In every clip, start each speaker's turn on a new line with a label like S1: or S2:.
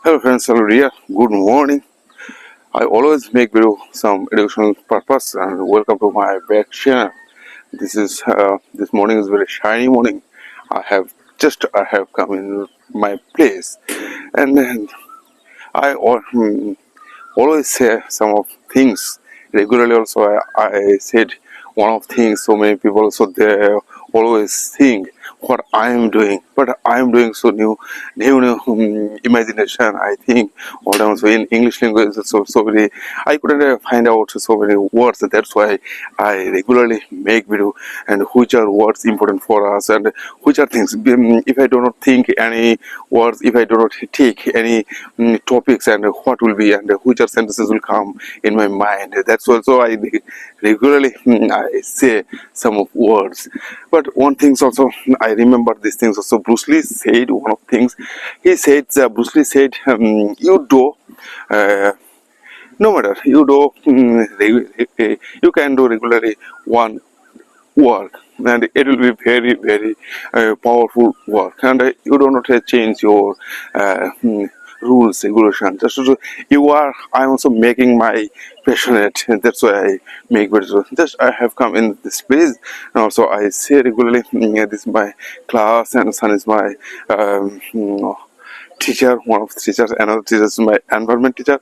S1: Hello friends, hello dear. Good morning. I always make video some educational purpose and welcome to my back channel. This morning is very shiny morning. I have come in my place and then always say some of things regularly. Also, I said one of things. So many people also they always think what I am doing, but I am doing so new imagination. I think all time so in English language so many I couldn't find out so many words. That's why I regularly make video and which are words important for us and which are things. If I do not think any words, if I do not take any topics and what will be and which are sentences will come in my mind. That's also I regularly I say some of words. But one thing also I remember these things also. Bruce Lee said one of things. He said Bruce Lee said you do. No matter you do, you can do regularly one work and it will be very powerful work and you do not change your rules regulation just you are I'm also making my passionate and that's why I make videos. Just I have come in this place and also I say regularly this is my class and son is my teacher, one of the teachers, another teacher is my environment teacher.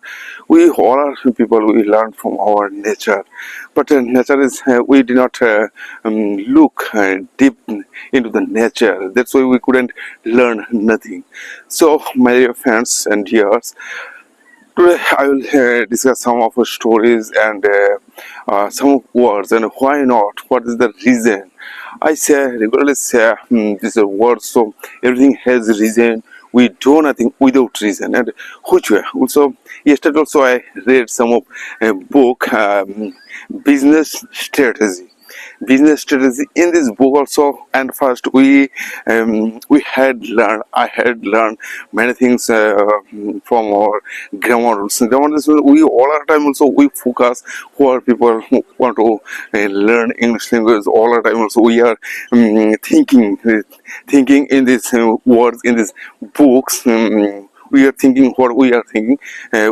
S1: We all are people we learn from our nature, but nature is we did not look deep into the nature. That's why we couldn't learn nothing. So, my dear friends and dears, today I will discuss some of the stories and some words and why not. What is the reason? I say regularly say these are words. So everything has reason. We do nothing without reason. And which way? Also, yesterday also I read some of a book, business strategy. Business strategy in this book also, and first I had learned many things from our grammar rules. Grammar rules, we all our time also we focus who people who want to learn English language. All our time also we are thinking in these words in these books. We are thinking what we are thinking.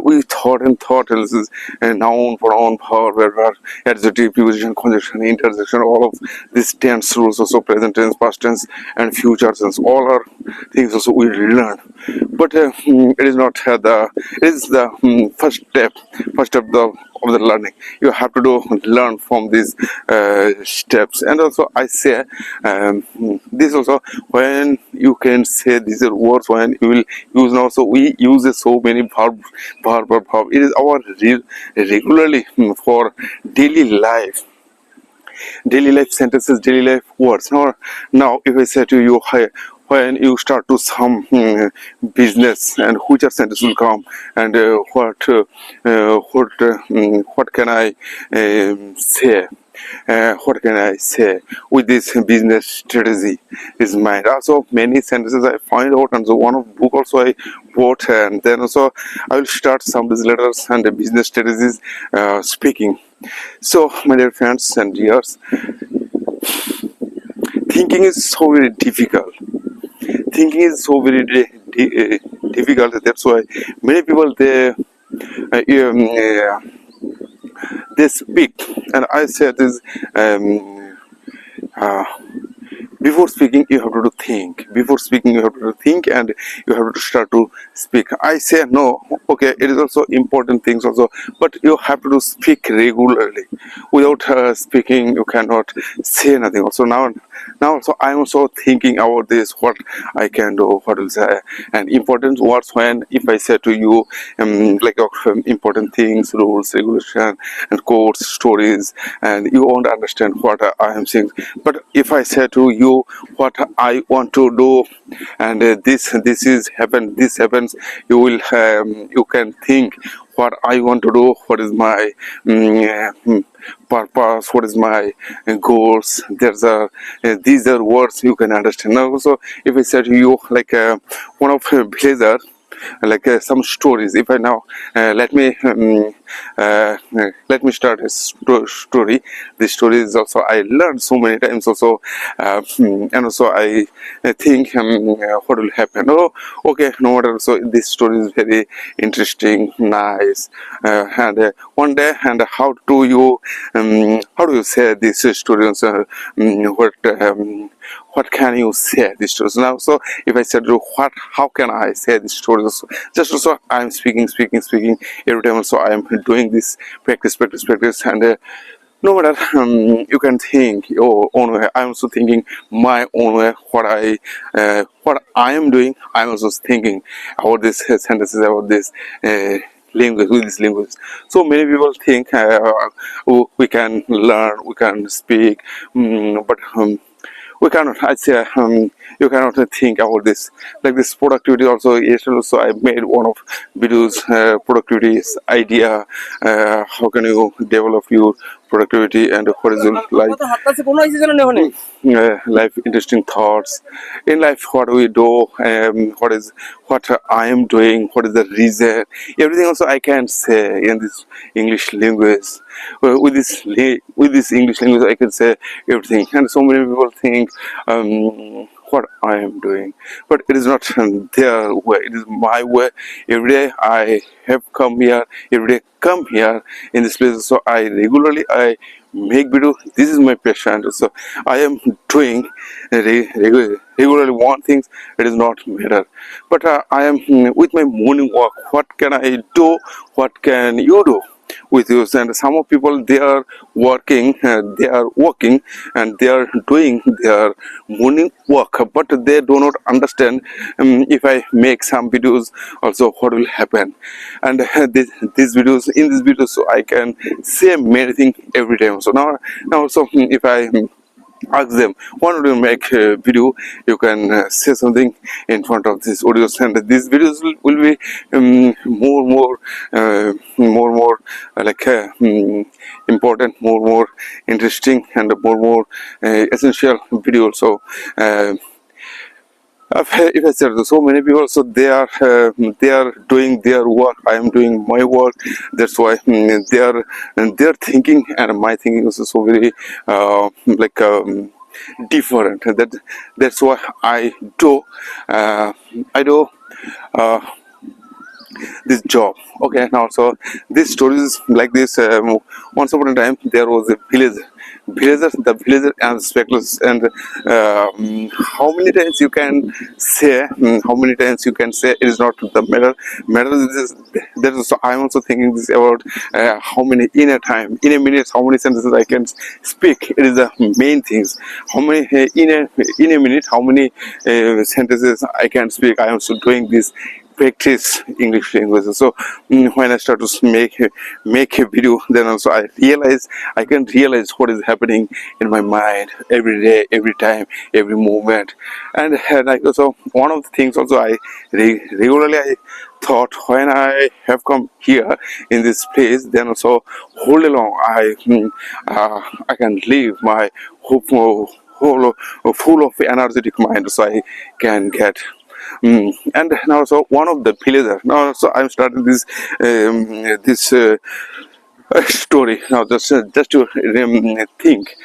S1: We thought. This is noun, pronoun, power, verb, adjective, preposition, conjunction, interjection. All of these tense rules, also present tense, past tense, and future tense. All are things also we learn. But it is not it is the first step of the learning. You have to learn from these steps. And also I say this also when you can say these are words when you will use now. So we use so many verb. It is our regularly for daily life sentences, daily life words. Now if I say to you, hi, when you start to some business and which are sentences will come and what can I say? What can I say with this business strategy is mine. Also many sentences I find out, and so one of book also I bought, and then also I will start some business letters and business strategies speaking. So my dear friends and dears, thinking is so very difficult. Thinking is so very difficult. That's why many people they speak, and I said this before speaking you have to think. Before speaking you have to think and you have to start to speak. I say no, okay, it is also important things also, but you have to speak regularly. Without speaking you cannot say nothing. Also now also I'm also thinking about this, what I can do, what will say, and important words when if I say to you like important things, rules, regulation, and quotes, stories, and you won't understand what I am saying. But if I say to you what I want to do and this happens, you will you can think what I want to do, what is my purpose, what is my goals. These are words you can understand. Now also if I say to you like one of villager, like some stories, if I now let me let me start a story. This story is also I learned so many times also, and also I think what will happen. Oh, okay, no matter. So this story is very interesting, nice, and one day, and how do you say this story? Also, what can you say this story now? So if I said how can I say this story? So just also I'm speaking every time. Also I'm doing this practice, and no matter you can think your own way. I'm also thinking my own way. What I am doing, I'm also thinking about this sentences, about this language, with this language. So many people think we can learn, we can speak, but we cannot. I say you cannot think about this like this productivity. Also, yesterday also I made one of videos, productivity idea. How can you develop your productivity and what is your life interesting thoughts in life, what we do, what I am doing, what is the reason, everything also I can say in this English language. With this English language I can say everything, and so many people think what I am doing, but it is not their way, it is my way. Every day I have come here, every day come here in this place, so I make video. This is my passion, so I am doing regularly one things. It is not matter, but I am with my morning walk. What can I do? What can you do with you? And some of people, they are working, and they are doing their morning work, but they do not understand if I make some videos also what will happen. And these videos, in these videos, so I can say many things every time. So now also if I ask them, why don't you make a video, you can say something in front of this audience, and these videos will be more like important, more interesting, and more essential video. So if I said so many people, so they are doing their work, I am doing my work. That's why their thinking and my thinking is so very like different. That's why I do uh, this job. Okay, now so this story is like this. Once upon a time there was a the villager and speckless, and how many times you can say, it is not the matter is that is, I'm also thinking this about how many in a minute, how many sentences I can speak. It is the main things. How many in a minute, how many sentences I can speak. I am also doing this practice English language. So when I start to make a video, then also I can realize what is happening in my mind every day, every time, every moment. And like also one of the things also I regularly I thought when I have come here in this place, then also whole along I can live my whole full of energetic mind, so I can get. And now, so one of the villagers. Now, so I'm starting this story now. Just to think,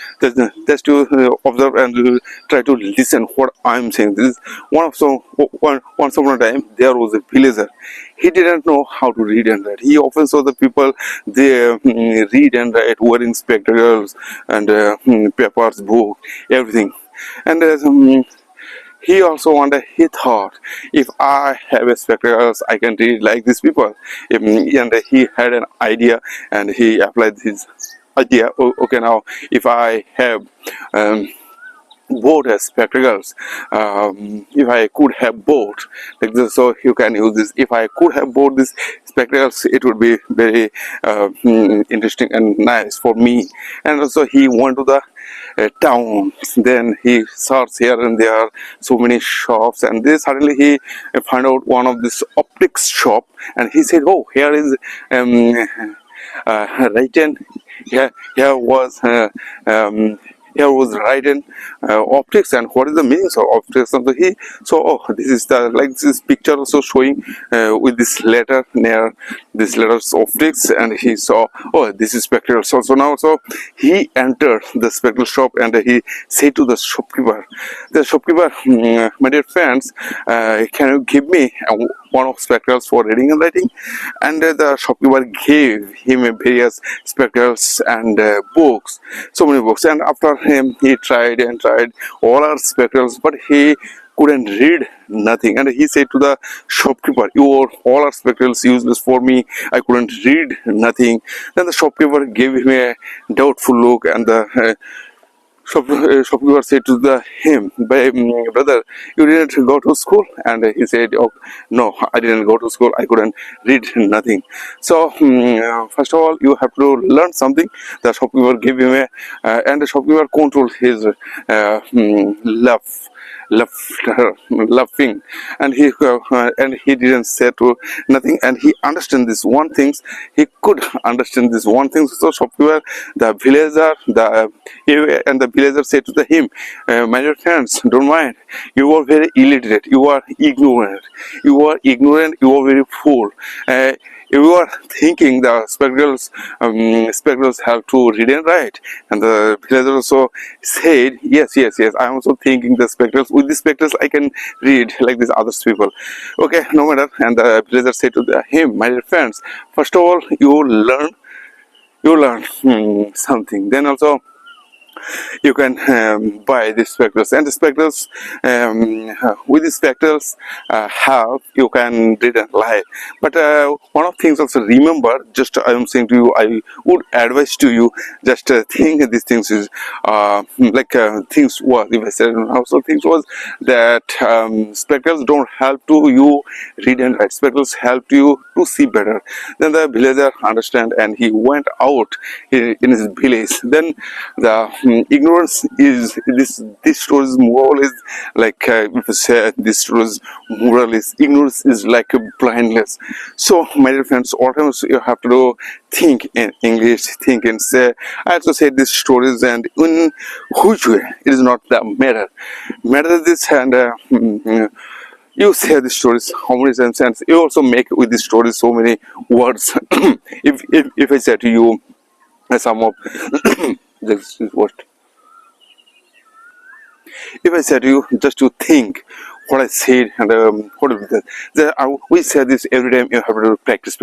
S1: just to observe and try to listen what I'm saying. This is once upon a time there was a villager. He didn't know how to read and write. He often saw the people they read and write wearing spectacles and papers, book, everything, and he also wondered, he thought, if I have a spectacles, I can read like these people. And he had an idea, and he applied his idea. Okay, now if I have both as spectacles, if I could have both like this, so you can use this. If I could have both these spectacles, it would be very interesting and nice for me. And also he went to the town, then he searched here and there so many shops, and then suddenly he found out one of this optics shop, and he said, oh, here is written here was written optics, and what is the meaning of optics. And so oh, this is the like this picture also showing with this letter near these letters of text, and he saw, oh, this is spectacles also now. So he entered the spectacle shop and he said to the shopkeeper, my dear friends, can you give me one of spectacles for reading and writing? And the shopkeeper gave him various spectacles and books, so many books. And after him, he tried and tried all our spectacles, but he couldn't read nothing. And he said to the shopkeeper, your all are spectacles useless for me, I couldn't read nothing. Then the shopkeeper gave him a doubtful look, and the shopkeeper said to him, brother, you didn't go to school? And he said, oh, no, I didn't go to school, I couldn't read nothing. So first of all, you have to learn something. The shopkeeper gave him and the shopkeeper controlled his laughing, and he didn't say to nothing, and he understand this one things. He could understand this one thing. So shopkeeper, the villager, the villager said to him, my dear friends, don't mind, you are very illiterate, you are ignorant, you are very fool. You are thinking the spectacles have to read and write. And the villager also said, yes, I am also thinking the spectacles, with the spectacles I can read like these other people. Okay, no matter. And the villager said to him, my dear friends, first of all, you learn something, then also you can buy these spectacles. And the spectacles, with the spectacles have, you can read and lie. But one of things also, remember, just I am saying to you, I would advise to you, just think these things is things was, if I said also, things was that spectacles don't help to you read and write, spectacles help you to see better. Then the villager understand, and he went out in his village. Then the ignorance is this story's moral is like if you say this story's moral is ignorance is like a blindness. So my dear friends, all times you have to think in English, think and say. I also said these stories, and in which way it is not the matter this, and you say the stories how many times, and you also make with the stories so many words. if I say to you some of this is what, if I said to you just to think what I said, and what is this? We say this every time. You have to practice,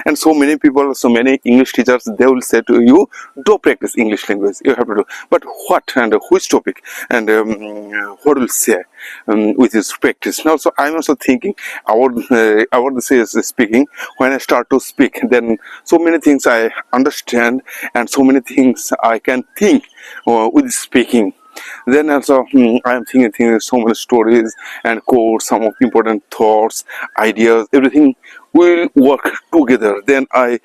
S1: and so many people, so many English teachers, they will say to you, do practice English language. You have to do, but what and which topic, and what will say with this practice. Now, so I'm also thinking about the speaking. When I start to speak, then so many things I understand, and so many things I can think with speaking. Then also I am thinking so many stories and quotes, some of important thoughts, ideas, everything will work together. Then I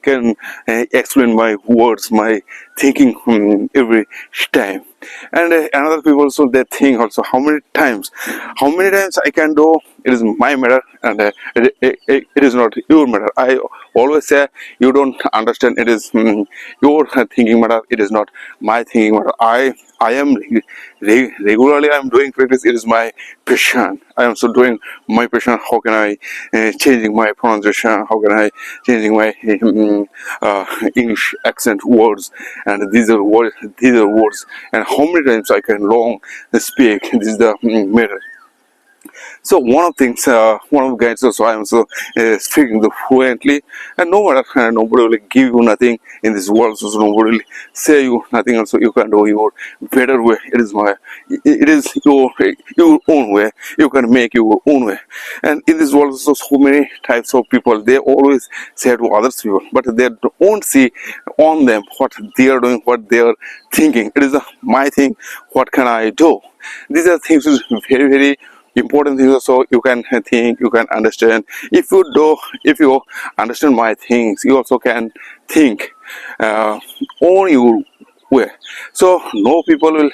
S1: can explain my words, my thinking every time. And another people also, they think also how many times I can do, it is my matter, and it is not your matter. I always say, you don't understand, it is your thinking matter, it is not my thinking matter. I am regularly I am doing practice, it is my passion. I am so doing my passion. How can I changing my pronunciation, how can I changing my English accent words, and these are words, and how many times I can long speak, this is the matter. So one of things, one of the guides also, I am so speaking the fluently, and no matter, nobody will give you nothing in this world. So nobody will say you nothing. Also, you can do your better way. It is your own way. You can make your own way. And in this world, so many types of people. They always say to others people, but they don't see on them what they are doing, what they are thinking. It is my thing. What can I do? These are things which is very, very important things. So you can think, you can understand. If you understand my things, you also can think on your way. So no people will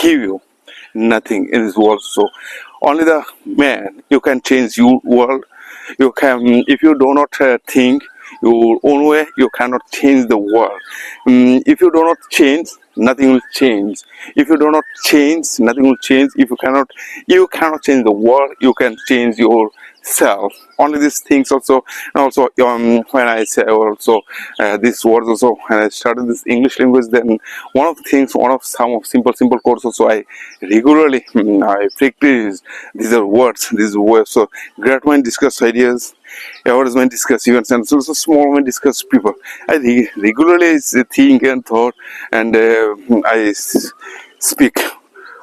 S1: give you nothing in this world. So only the man, you can change your world. You can, if you do not think, your own way, you cannot change the world. If you do not change, nothing will change. If you do not change, nothing will change. If you cannot change the world, you can change yourself. Only these things also. And also when I say also these words also, when I started this English language, then one of the things, one of some of simple courses also, I regularly I practice these are words, these words. So great mind discuss ideas, average mind discuss events, and also small mind discuss people. I regularly think and thought, and speak.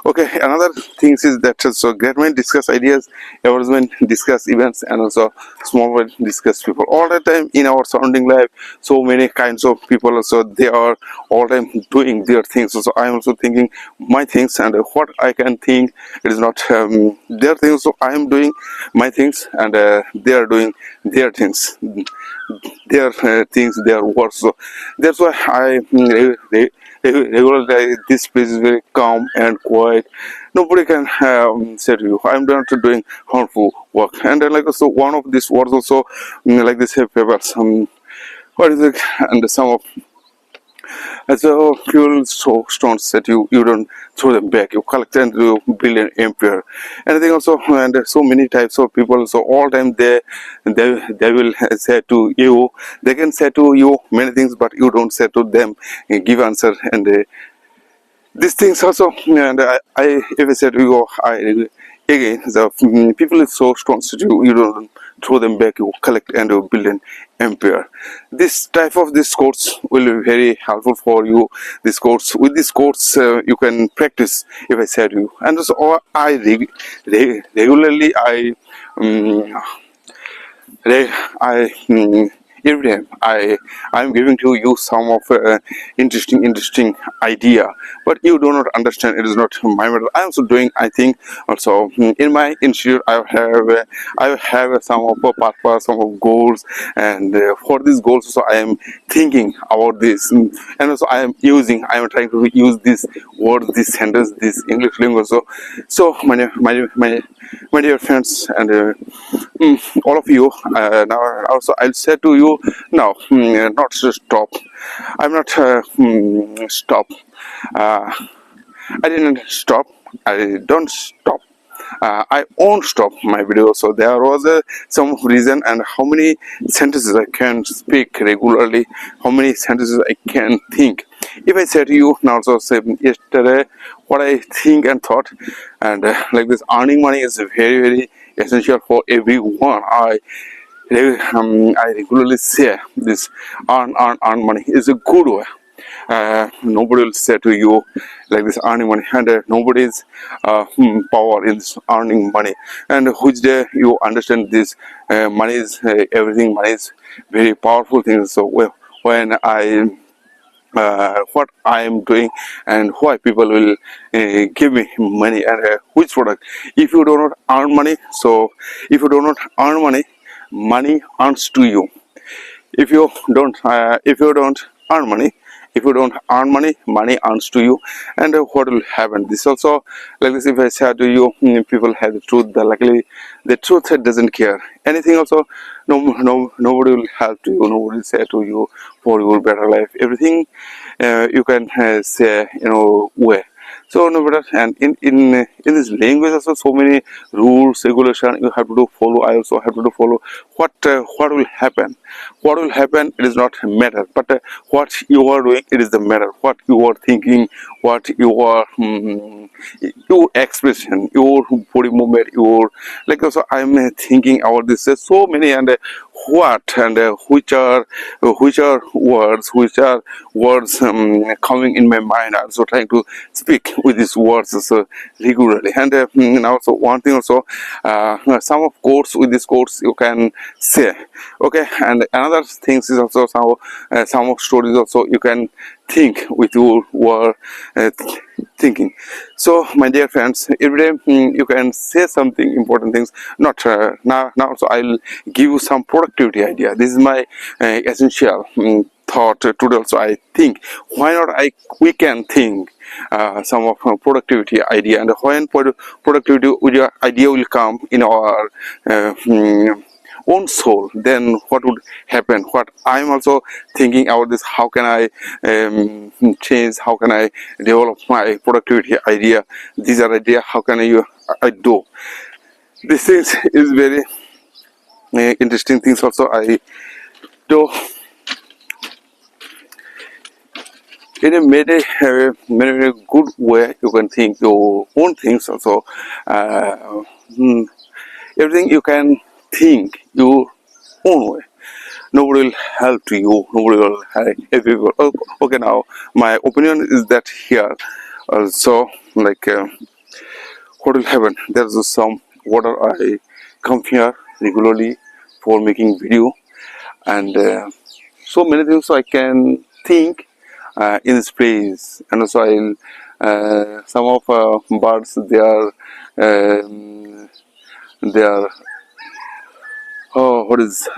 S1: Okay, another thing is that so great mind discuss ideas, average mind discuss events, and also small mind discuss people. All the time in our surrounding life, so many kinds of people also, they are all time doing their things. So I am also thinking my things, and what I can think, it is not their things. So I am doing my things, and they are doing their things, their things, their works. So that's why I regularly, this place is very calm and quiet. Nobody can say to you, I'm not doing harmful work. And then, like, so one of these words also, like this papers, what is it, and some of as a fuel stones that you don't throw them back, you collect and you build an empire. Anything also, and so many types of people. So all time they will say to you, they can say to you many things, but you don't say to them, give answer. And these things also, and I if I say to you, I again, the people is so strong that you don't throw them back, you collect and you build an empire. This type of this quotes will be very helpful for you. This quotes, with these quotes you can practice, if I said you. And also I regularly um, every time I'm giving to you some of interesting idea, but you do not understand. It is not my matter. I am also doing, I think, also in my institute I have some of a purpose, some of goals, and for these goals also I am thinking about this, and also I am trying to use this word, this sentence, this English language. So my dear friends, and all of you, now also I'll say to you now, not to stop. I'm not stop. uh, I didn't stop, I don't stop, I won't stop my video. So there was some reason, and how many sentences I can speak regularly, how many sentences I can think. If I say to you now, also say yesterday what I think and thought, and like this, earning money is very essential for everyone. I regularly say this, earn money is a good way. Nobody will say to you like this, earning money, and nobody's power in this earning money. And which day you understand this, money is everything, money is very powerful thing. So when I what I am doing, and why people will give me money, and which product. If you do not earn money, so if you do not earn money, money earns to you. If you don't earn money, if you don't earn money, money earns to you. And what will happen, this also, like this, if I say to you, people have the truth, luckily the truth doesn't care anything also. Nobody will help to you, nobody will say to you for your better life. Everything you can say, way. So no matter, and in this language also, so many rules, regulation you have to do follow. I also have to do follow. What will happen? What will happen? It is not matter, but what you are doing, it is the matter. What you are thinking, what you are, your expression, your body movement, your, like also I am thinking about this. So many, and what, and which are words coming in my mind. I'm also trying to speak with these words regularly. And also one thing also, some of quotes, with these quotes you can say. Okay, and another things is also some of stories also you can think with your thinking. So my dear friends, every day you can say something important things. Not now so I'll give you some productivity idea. This is my essential thought today also. I think, why not we can think some of productivity idea, and when productivity idea will come in our own soul, then what would happen? What I'm also thinking about this, how can I change, how can I develop my productivity idea, these are idea, how can I do this is very interesting things also I do in a very good way. You can think your own things also. uh, hmm, Everything you can think your own way. Nobody will help to you, nobody will help everyone. Okay, now my opinion is that here also, like what will happen, there's some water. I come here regularly for making video, and so many things I can think in this place. And also I'll some of birds, they are what is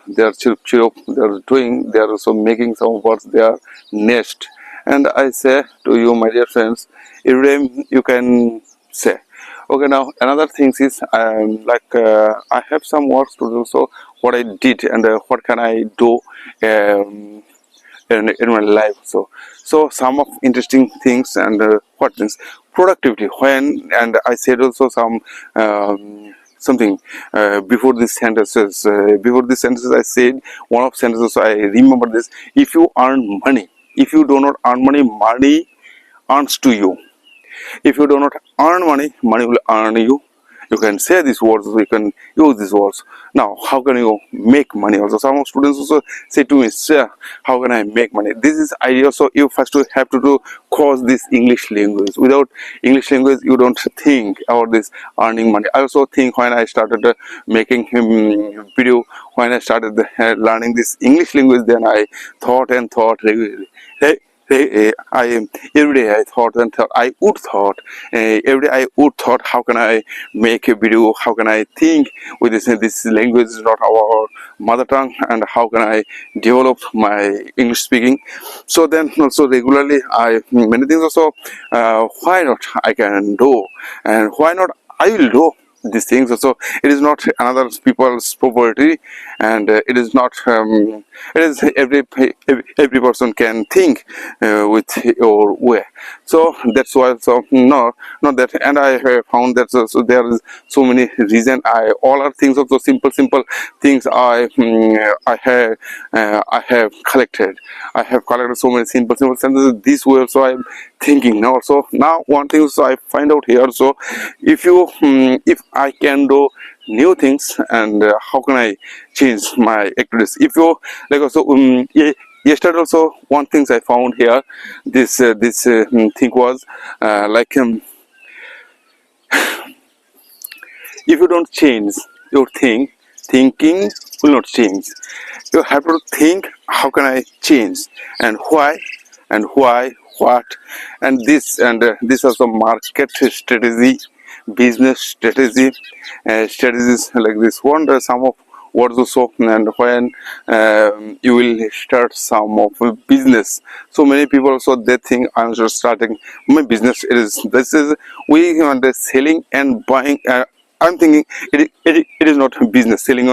S1: they are chirp, they are doing, they are also making some birds their nest. And I say to you, my dear friends, every time you can say. Okay, now another thing is like I have some works to do, so what I did and what can I do in my life. So some of interesting things and what things, productivity. When, and I said also some something before these sentences. Before these sentences, I said one of sentences. I remember this: if you earn money, if you do not earn money, money earns to you. If you do not earn money, money will earn you. You can say these words, you can use these words. Now, how can you make money? Also, some students also say to me, sir, how can I make money? This is idea. So you first have to do course this English language. Without English language, you don't think about this earning money. I also think when I started making video, when I started learning this English language, then I thought and thought regularly. I every day I thought and thought I would thought every day I would thought, how can I make a video, how can I think with this language is not our mother tongue, and how can I develop my English speaking. So then also regularly I many things also why not I can do, and why not I will do these things also. It is not another people's property, and it is not it is every person can think with your way. So that's why, so not that. And I have found that so there is so many reason. I all are things of the simple things I have collected. I have collected so many simple sentences this way. So I'm thinking now. So now one thing, so I find out here. So if you if I can do new things, and how can I change my activities? If you like also yesterday also one things I found here, this thing was like if you don't change your thinking will not change. You have to think, how can I change, and why, what, and this also market strategy, business strategy, strategies like this one. Some of words also, and when you will start some of a business. So many people also they think I'm just starting my business. This is we the selling and buying. I'm thinking it is not business, selling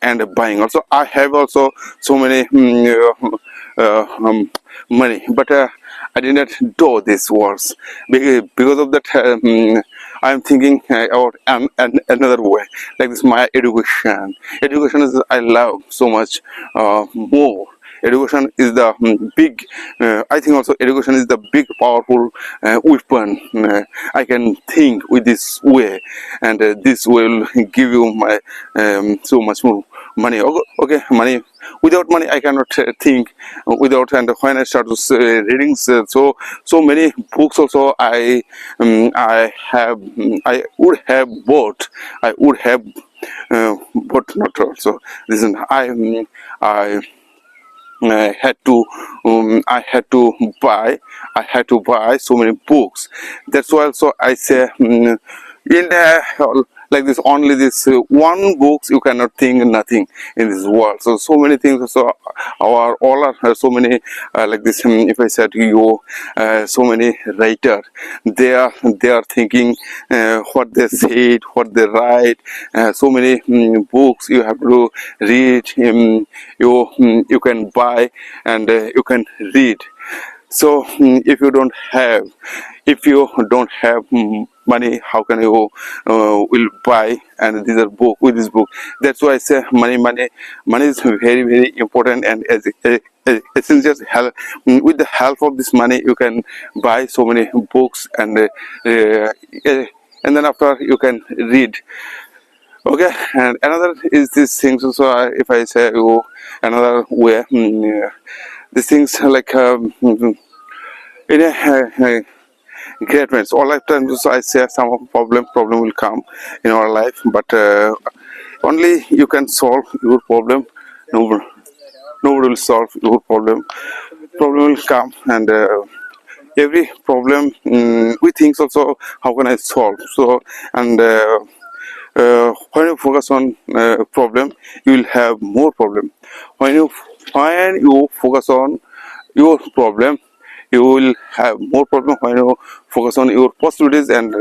S1: and buying. Also, I have also so many money, but I did not do these words because of that. I'm thinking about another way, like this. My education is I love so much more. Education is the big. I think also education is the big powerful weapon. I can think with this way, and this will give you my so much more money. Okay, money. Without money, I cannot think. Without, and when I start reading so many books, also I would have bought. I would have, but not also. Listen, I I had to buy so many books. That's why also I say in like this, only this one books you cannot think nothing in this world. So many things. So our all are so many like this. If I said to you, so many writer, they are thinking what they said, what they write. So many books you have to read. You can buy and you can read. So if you don't have money, how can you will buy and these are book with this book? That's why I say money is very very important, and as essential help. With the help of this money you can buy so many books, and then after you can read. Okay, and another is these things also. If I say you another way, these things like in a great ways. All lifetimes I say some problem will come in our life, but only you can solve your problem. Nobody, nobody will solve your problem. Problem will come, and every problem we think also how can I solve. So and when you focus on problem, you will have more problem. When you focus on your problem, you will have more problem. When you focus on your possibilities, and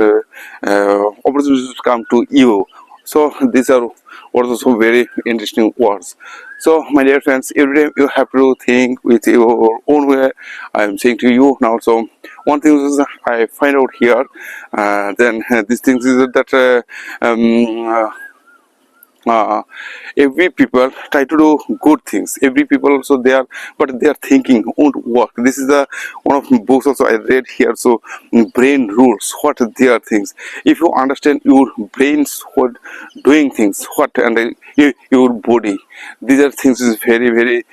S1: opportunities come to you. So these are also very interesting words. So my dear friends, every day you have to think with your own way. I am saying to you now. So one thing is I find out here, then these things is that every people try to do good things. Every people also they are, but their thinking won't work. This is the one of the books also I read here. So brain rules what are their things. If you understand your brains what doing things, what and your body, these are things is very very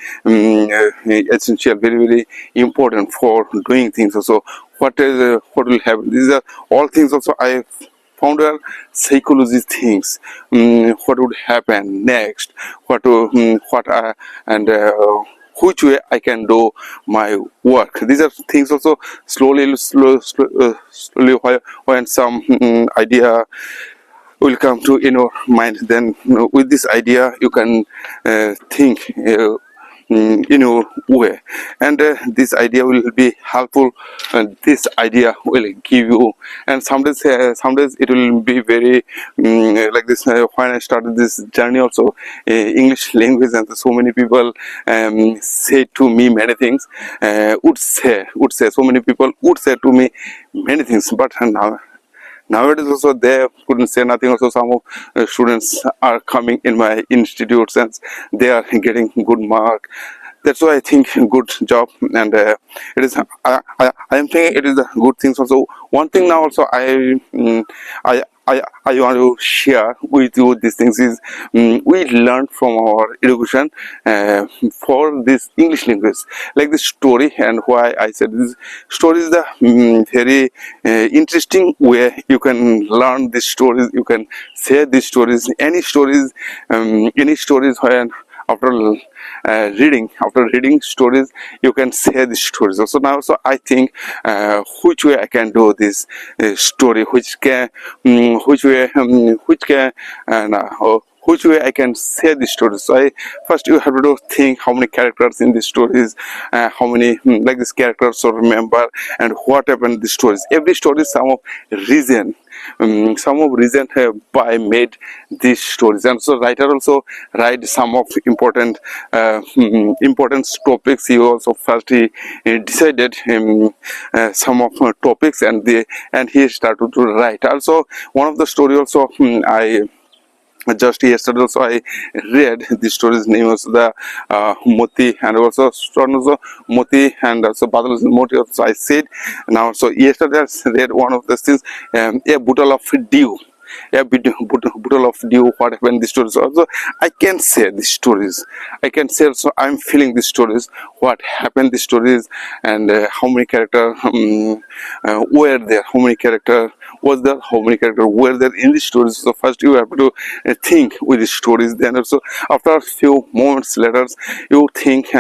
S1: essential, very very important for doing things also. What will happen, these are all things also I found out psychology things. What would happen next, and which way I can do my work. These are things also slowly when some idea will come to in your mind, then with this idea you can think in your way, and this idea will be helpful, and this idea will give you, and some days it will be very like this. When I started this journey also, English language, and so many people say to me many things, would say so many people would say to me many things, but nowadays also they couldn't say nothing. Also some of students are coming in my institutes and they are getting good mark. That's why I think good job, and it is I am thinking it is a good thing. Also one thing now also I want to share with you these things is we learned from our education for this English language, like this story. And why I said this story is the very interesting way you can learn these stories. You can say these stories, any stories when after reading stories you can say these stories also. Now so I think which way I can do this story, which way I can say this story. So first you have to think how many characters in these stories, how many like these characters to remember, and what happened in the stories. Every story is some of reason by made these stories, and so writer also write some of important topics. He also first he decided some of topics, and he started to write. Also one of the story also I just yesterday also I read the story's name was the Moti, and also Moti, and also Badal Moti also I said. Now so yesterday I read one of the things, a bottle of dew, bottle of dew. What happened the stories also I can say the stories, I can say also I'm feeling the stories, what happened the stories, and how many character were there, how many character was there, how many characters were there in the stories. So first you have to think with the stories, then also after a few moments later you think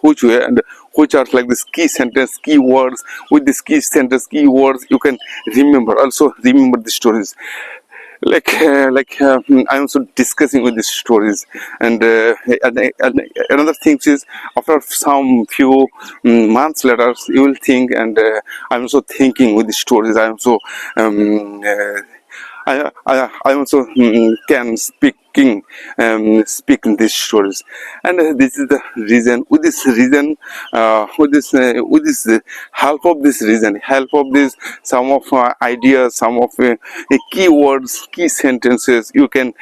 S1: which way and which are like this key sentence, key words. With this key sentence, key words you can remember the stories. I'm also discussing with these stories, and another thing is, after some few months later, you will think, and I'm also thinking with the stories. I'm also I also can speak in these stories, and this is the reason. With this help of this reason, help of this, some of ideas, some of keywords, key sentences, you can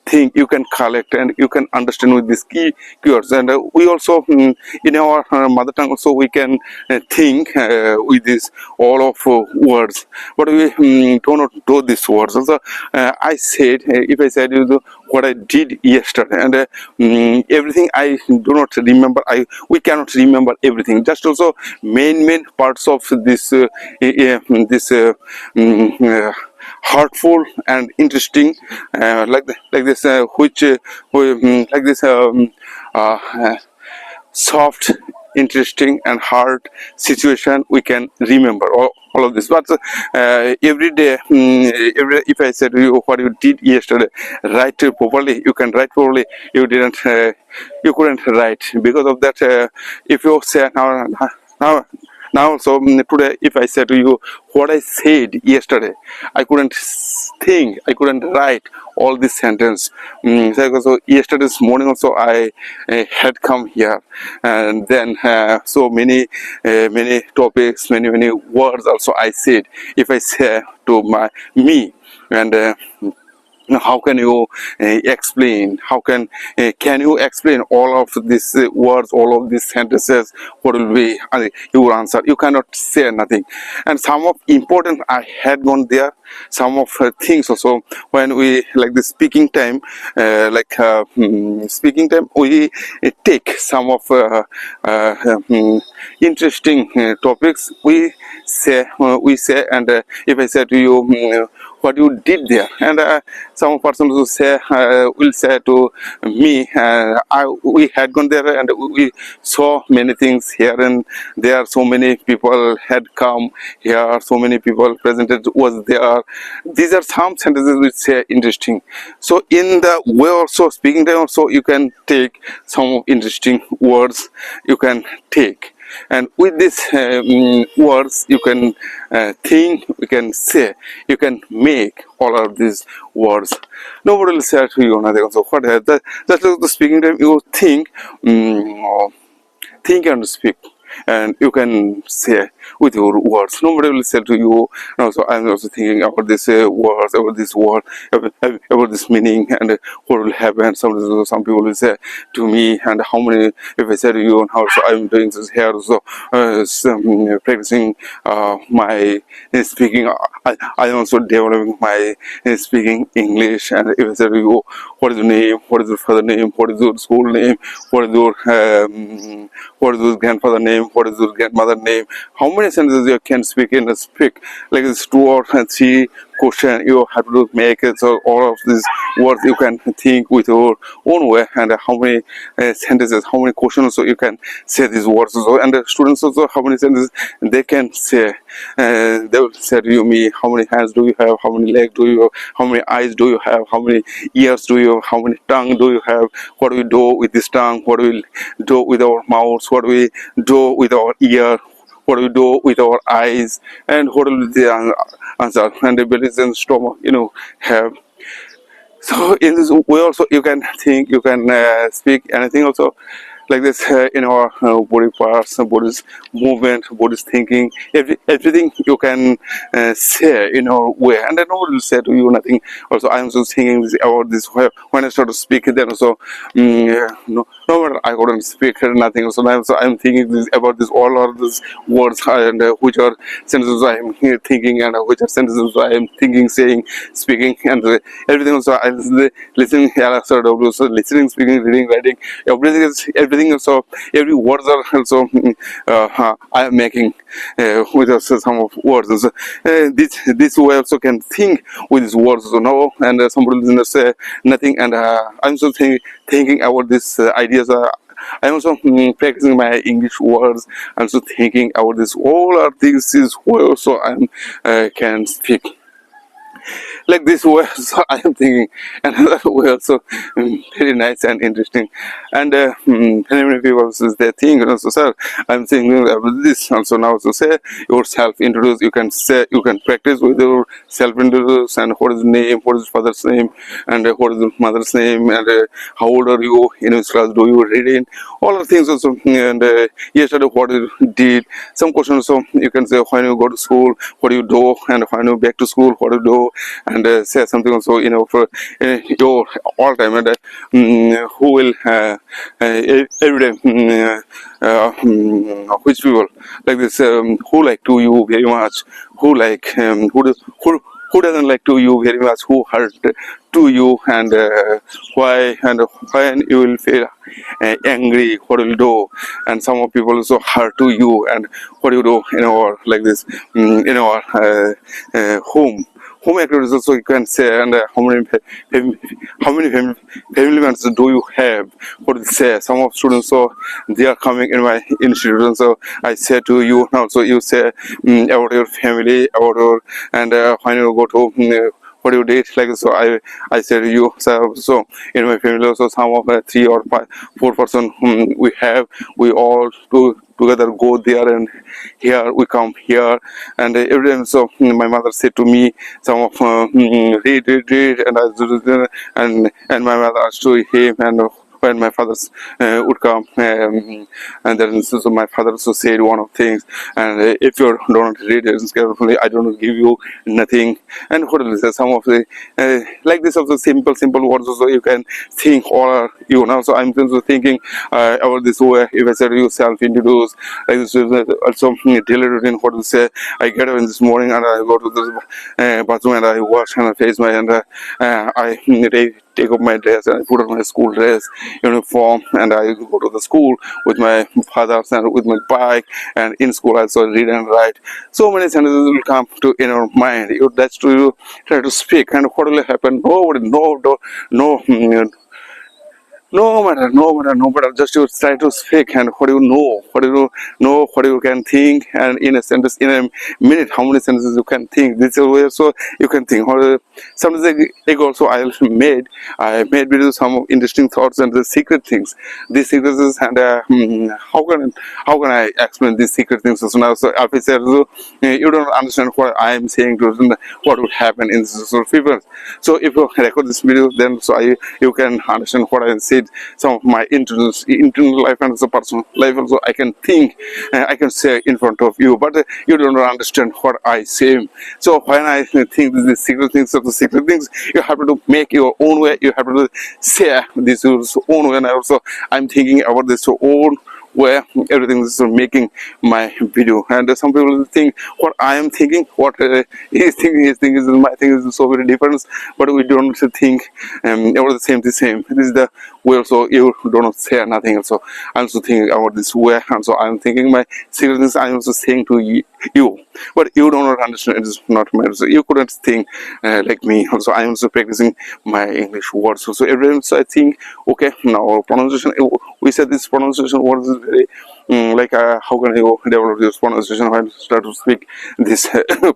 S1: think, you can collect, and you can understand with these keywords. And we also in our mother tongue also we can think with this all of words, but we do not do these words. Also, I said, if I said you what I did yesterday, and everything I do not remember, we cannot remember everything. Just also main parts of this this heartful and interesting, like this like this soft, interesting, and hard situation, we can remember all of this. But every day, if I said to you what you did yesterday, write properly, you can write properly. You didn't, you couldn't write because of that. If you say now now, so today, if I say to you what I said yesterday, I couldn't think, I couldn't write all this sentence. So yesterday's morning also, I had come here, and then so many topics, many words also I said. If I say to me, and now, how can you explain? Can you explain all of these words, all of these sentences? What will be your answer? You cannot say nothing. And some of important I had gone there. Some of things also, when we like the speaking time, speaking time, we take some of interesting topics. We say, and if I say to you. What you did there, and some person will say to me, we had gone there and we saw many things here, and there so many people had come here, so many people presented was there. These are some sentences which say interesting. So in the way also speaking time also, you can take some interesting words, you can take, and with these words you can think, you can say, you can make all of these words. Nobody will say to you nothing. So what that's the speaking time, you think and speak, and you can say with your words. Nobody will say to you, no, so I'm also thinking about this words, about this word, about this meaning, and what will happen. Some people will say to me, and how many, if I say to you, and how so I'm doing this here, so practicing my speaking. I am also developing my speaking English, and if I say to you, what is your name, what is your father name, what is your school name, what is your grandfather name, what is your grandmother name, how many sentences you can speak in a speak, like this 2 or 3 question you have to make it. So all of these words you can think with your own way, and how many sentences, how many questions, so you can say these words also. And the students also, how many sentences they can say. They will say to you, me, how many hands do you have, how many legs do you have, how many eyes do you have, how many ears do you have, how many tongue do you have, what do we do with this tongue, what do we do with our mouths, what do we do with our ear, what do we do with our eyes, and what will be the answer, and the belly and stomach, have. So in this way also, you can think, you can speak anything also, like this in our body parts, body's movement, body's thinking, everything you can say in our way, and then nobody will say to you nothing. Also, I am just thinking about this when I start to speak. Then also, no matter I couldn't speak nothing. So I'm thinking about this, all of these words, and which are sentences I am thinking, and which are sentences I am thinking, saying, speaking, and everything. Also, I was listening, also listening, speaking, reading, writing. Everything also, every words are also I am making with also some of words. So, this way also can think with these words. So now, and somebody will say nothing, and I'm so thinking about these ideas. I'm also practicing my English words. I'm also thinking about this. All of these is where also I can speak. like this way. So I am thinking another way also, very nice and interesting. And many people says they think, so sir, I'm saying this also now. So say yourself introduce. You can say, you can practice with your self introduce, and what is the name, what is father's name, and what is the mother's name, and how old are you, in which class do you read in, all the things also. And yesterday what you did, some questions. So you can say when you go to school, what do you do, and when you back to school, what do you do, and say something also, for your all time. And who will every day, which people like this, who like to you very much, who like, who doesn't like to you very much, who hurt to you, and why, and when you will feel angry, what will you do, and some of people also hurt to you, and what do you do in our like this, in our home activities also, you can say. And how many family members do you have, what do you say. Some of students, so they are coming in my institute, and so I say to you now, so you say about your family, about your, and when you go to what do you did, like. So I said to you, so in my family also, some of 3 or 5 4 person we all together go there, and here we come here, and every time. So my mother said to me some of read, and and my mother asked to him, and when my father would come, and then so my father also said one of things, and if you don't read it carefully, I don't give you nothing. And what is this? Some of the like this of the simple words also, you can think, or so I'm also thinking about this way. If I said you self introduce, like this is also daily routine. What to say, I get up in this morning, and I go to the bathroom, and I wash and I face my, and I take up my dress, and I put on my school dress uniform, and I go to the school with my father and with my bike, and in school I also read and write. So many sentences will come to in your mind. That's to try to speak, and what will happen? Nobody, no matter, just you try to speak, and what do you know, what you can think, and in a sentence, in a minute, how many sentences you can think. This is where so you can think. Or sometimes also I made videos, some interesting thoughts and the secret things. These secrets is, and how can I explain these secret things? So now, so if I said, so, you don't understand what I am saying to what would happen in this sort of people. So if you record this video, then so you can understand what I said, some of my internal life and the personal life also. I can think, I can say in front of you, but you don't understand what I say. So when I think the secret things of the secret things, you have to make your own way. You have to say this your own way. And also I'm thinking about this own where everything is making my video. And some people think what I am thinking, what his thinking is my thing is so very different, but we don't think about the same. This is the way. Also you don't say nothing. Also I'm also thinking about this way, and so I'm thinking my secret things I'm also saying to you, but you do not understand. It is not matter. So you couldn't think like me. Also I'm also practicing my English words. So every time, so I think, okay, now pronunciation, we said this pronunciation words is very like how can you develop this pronunciation? When you start to speak, this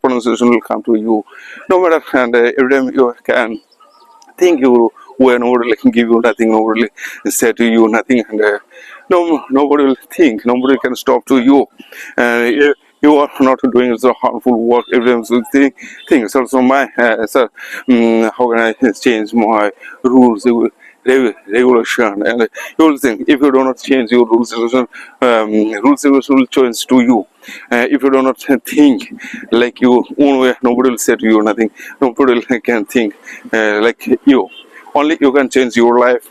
S1: pronunciation will come to you no matter. And every time you can think, you when nobody can give you nothing, nobody say to you nothing, and nobody will think, nobody can stop to you. You are not doing so harmful work. Every time so things also my how can I change my rules, regulation, and you will think, if you do not change your rules regulation will change to you. If you do not think like you own way, nobody will say to you nothing, nobody can think like you. Only you can change your life.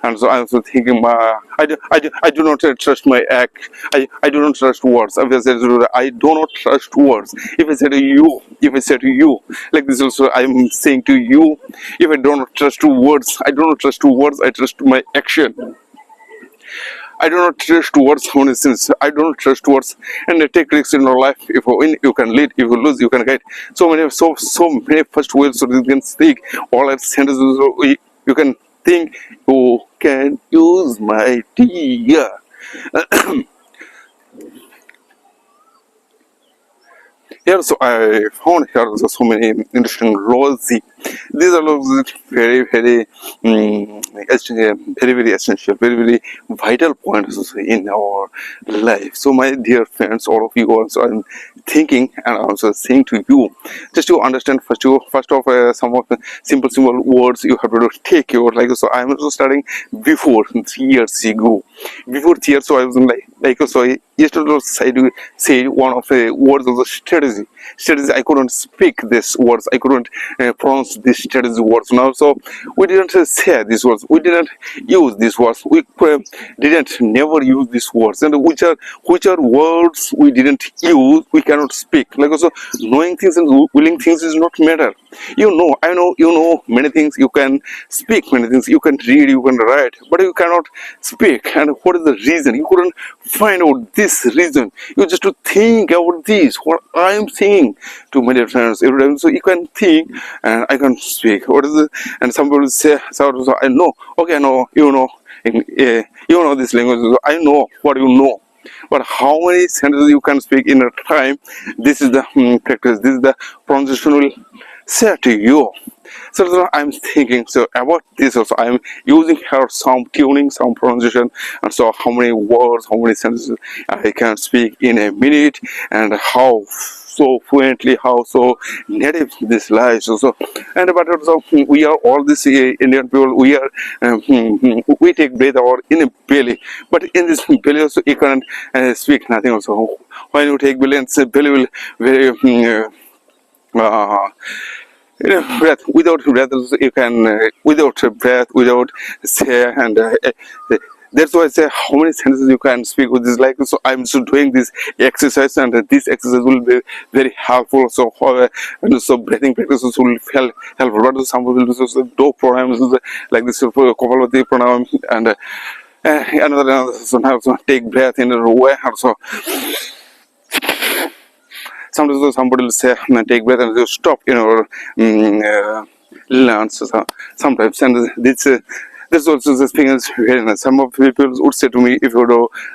S1: And so I'm also thinking, I do not trust my act. I do not trust words. If I say I do not trust words. If I say to you, like this also I'm saying to you, if I do not trust words, I do not trust words, I trust my action. I do not trust words, for instance. I do not trust words, and take risks in your life. If you win, you can lead. If you lose, you can guide. So many first ways so you can speak. All that sentences you can think. You can use my dear. Here, so I found here so many interesting Rosie. these are also very very very very essential, very very vital points also in our life. So my dear friends, all of you also, I'm thinking and also saying to you, just to understand first of some of the simple words you have to take your, like, so I'm also studying before 3 years ago. Before 3 years, so I was like so yesterday I do say one of the words of the strategy. I couldn't speak these words, I couldn't pronounce these strategy words. Now so we didn't say these words, we didn't use these words, we didn't never use these words, and which are words we didn't use, we cannot speak. Like also, knowing things and willing things is not matter. I know, many things, you can speak many things, you can read, you can write, but you cannot speak. And what is the reason? You couldn't find out this reason. You just to think about this, what I am saying to my dear friends every time. So you can think and I can speak. What is it? And some people say, so I know, okay, I know, you know this language, so I know what you know. But how many sentences you can speak in a time? This is the practice. This is the pronunciation will say to you. So I'm thinking so about this also. I'm using here some tuning, some pronunciation, and so how many words, how many sentences I can speak in a minute, and how so fluently, how so native this lies also. And but also we are all this Indian people. We are we take breath out in a belly, but in this belly also you can't speak nothing also. When you take belly, and belly will very breath, without breath you can without breath, without say, and that's why I say how many sentences you can speak with this. Like so I'm just doing this exercise, and this exercise will be very helpful. So and so breathing practices will helpful. But some people do do pranayams like this Kapalabhati pranayam, and another so take breath in a way also. Sometimes somebody will say take breath and just stop lunch. So sometimes, and this also the thing is very nice. Some of people would say to me, if you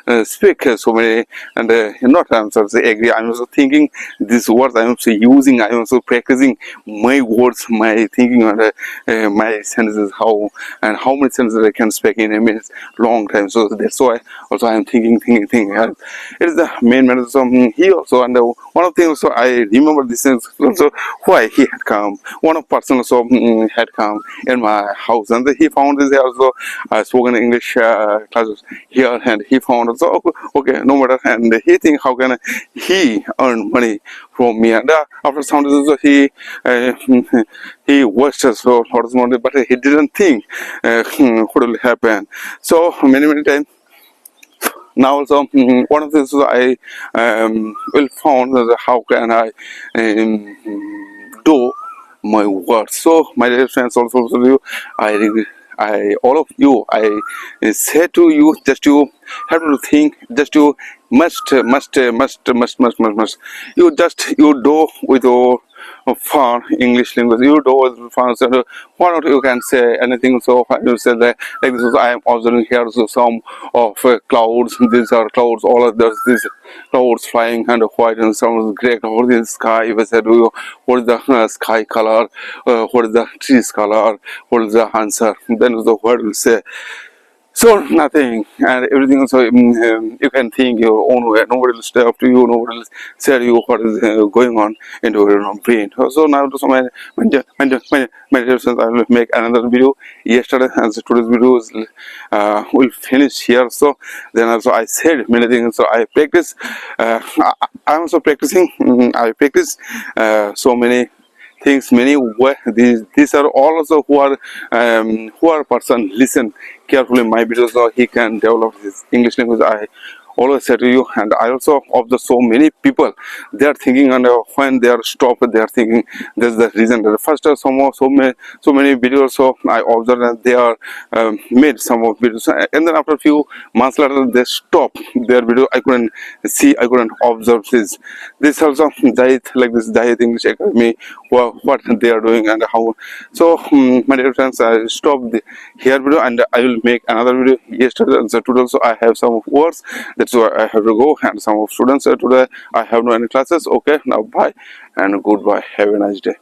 S1: do speak so many, and not I'm sorry, agree. I'm also thinking these words. I'm also using. I'm also practicing my words, my thinking, and my sentences. How many sentences I can speak in a minute, long time. So that's why also I'm thinking. And it is the main matter. So he also, and one of the things also I remember this is also why he had come. One of person also had come in my house, and he found this also spoken English classes here, and he found also okay, no matter, and he think how can he earn money from me, and after some days also he wasted so lot of money, but he didn't think what will happen. So many times. Now also one of the things I will found how can I do my work. So my dear friends, also you, I all of you, I say to you, just you have to think, just you must you do with your far English language, you do with far. So why not you can say anything? So you say that like this is, I am observing here so some of clouds. These are clouds. All of these clouds flying and white, and some gray clouds in the sky. If I said to you, what is the sky color? What is the trees color? What is the answer? Then the word will say. So nothing, and everything also you can think your own way. Nobody will stay up to you. Nobody will tell you what is going on into your own brain. So now, so my directions, I will make another video. Yesterday and so today's video is, will finish here. So then also I said many things. So I practice. I'm also practicing. I practice so many things many way. These are all also who are person listen carefully my videos, so he can develop his English language. I always say to you, and I also observe so many people, they are thinking, and when they are stopped, they are thinking that's the reason. The first so many videos, so I observed that they are made some of videos, and then after a few months later they stop their video. I couldn't see, I couldn't observe this also diet, like this diet English Academy, what they are doing and how. So my dear friends, I stopped the here video, and I will make another video yesterday and so today also I have some words. That's why I have to go, and some of students today I have no any classes. Okay, now bye and goodbye. Have a nice day.